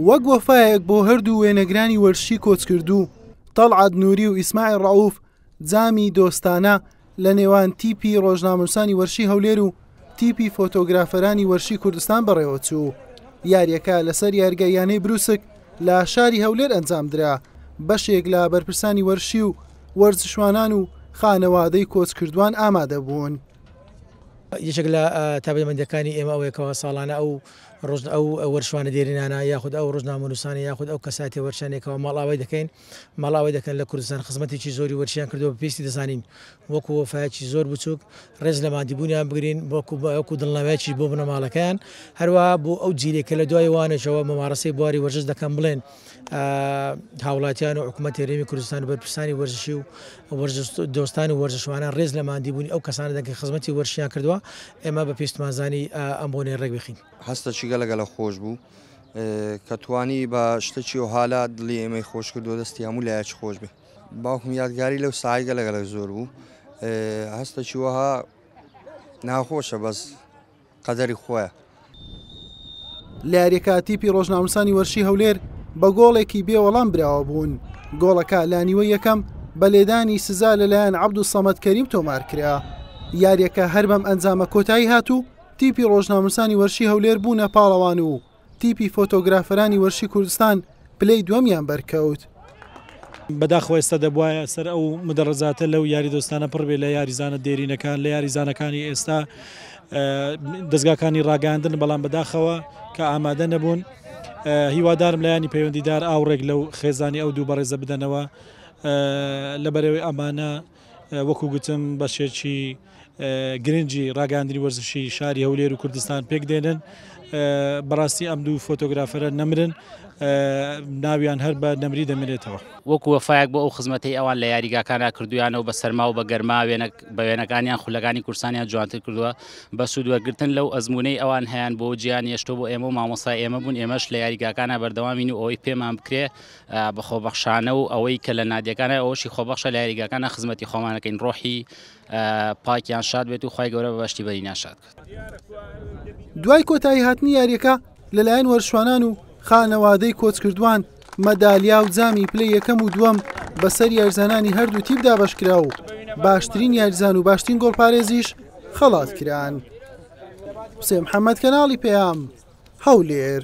وەک وەفایەک بۆ هەردوو وێنەگرانی وەرشی کۆچکردوو تەڵعەت نووری و ئیسماعیل ڕەئوف جامی دۆستانە لە نێوان تیپی ڕۆژنامەنووسانی وەرشی هەولێر و تیپی فۆتۆگرافەرانی وەرشی کوردستان بەڕێوە چوو. یاریەکە لەسەر یارگاییانەی بروسک لە شاری هەولێر ئەنجامدرا، بەشێک لە بەرپرسانی وەرشی و وەرزشوانان و خانەوادەی کۆچکردوان ئامادە بوون. یەکێک لە تابەتمەندیەکانی ئێمە ئەوەیەکەوە ساڵانە ئەو وەرشوانە دێرینانە یاخود ئەو ڕۆژنامەنووسانە یاخود ئەو کەساتی وەرشانێکەوە ماڵاوای دەکەن لە کوردستان خزمەتێکی زۆری وەرشیان کردووە پێویستی دەزانین وەکو وەفایەکی زۆر بچووک ڕێز لە مادیبوونیان بگرین وەکو دڵنەوەیەکی بۆ بنەماڵەکەیان هەروەها بۆ ئەو جیلێکە لە دوای وانەشەوە مەمارەسەی بواری وەرزش دەکەن بڵێن هاوڵاتیان و حکوومەتی هەرێمی کوردستان و بەرپرسانی وەرزشی و دۆستان و وەرزشوانان ڕێز لە مادیبوونی ئەو کەسانە دەکەن خزمەتی وەرشیان کردووە ئێمە بە پێویستمانزانی ئەم بۆنێ ڕێک بخین. هەستەی گەلەگەلە خۆش بوو کە توانی بە شتێکی و حالا دڵی ئێمەی خۆش کردو دەستی هەموو لایەکی خۆش بێ. باوکم یادگاری لەو ساعی گەلەگەلە زۆر بوو هەستەی وەها ناخۆشە بەس قەدەری خۆیە. لە یاریەکە تیپی ڕۆژنامەنووسانی وەرشی هەولێر بە گۆڵێکی بێوەڵام براوە بوون. گۆڵەکە لە نیوەی یەکەم بە لێدانی سزا لەلایەن عەبدولسەمەد کەریم تۆمار کرا. یاریەکە هەر بەم ئەنجامە کۆتایی هاتوو تیپی ڕۆژنامەنووسانی وەرشی هەولێر بوونە پاڵەوان و تیپی فۆتۆگرافەرانی وەرشی کوردستان پلەی دووەمیان بەرکەوت. بەداخەوە ئێستا دەبواە سەر ئەو مدەڕەزاتە لەو یاری دۆستانە پڕ بێ لە یاریزانە دێرینەکان لە یاریزانەکانی ئێستا دەستگاکانی ڕاگەاندن بەڵام بەداخەوە کە ئامادە نەبوون هیوادارم لایانی پەیوەندیدار ئاوڕێک لەو خێزانی ئەو دوو بەڕێزە بدەنەوە لەبەرەوەی ئەمانە وەکو گوتم بەشێکی گرنگی ڕاگەاندنی وەرزشی شاری هەولێر و کوردستان پێک دێنن. بەڕاستی ئەم دوو فۆتۆگرافەرە نەمرن ناویان هەر بە نەمری دەمرێتەوە. وەکو وەفایەک بۆ ئەو خزمەتەی ئەوان لە یاریگاکانە کردویانەوە بە سەرما و بە گەرما بە وێنەکانیان خولەکانی کورسانیان جوانتر کردووە بە سوودوەرگرتن لەو ئەزمونەی ئەوان هەیەیان بۆ جیان هێشتۆ بۆ ئێمە و مامۆسای ئێمە بوون ئێمەش لە یاریگاکانە بەردەوامین و ئەوەی پێمان بکرێ بە خۆبەخشانە و ئەوەی کە لە نادیەکانە ئەوەشی خۆبەخشە لە یاریگاکانە خزمەتی خۆمانەکەین ڕۆحی پاکیان شاد بێت و خی گەورە بەبەشتی بەرینیان شاد کرد. دوای کۆتایی هاتنی یاریەکە لەلایەن وەرشوانان و خانەوادەی کۆچکردوان مەدالیا و جامی پلەی یەکەم و دووەم بەسەر یاریزانانی هەردوو تیپ دابەشکرا و باشترین یاریزان و باشترین گۆڵپارێزیش خەڵات کران. حوسێن محەممەد کەناڵی پێام هەولێر.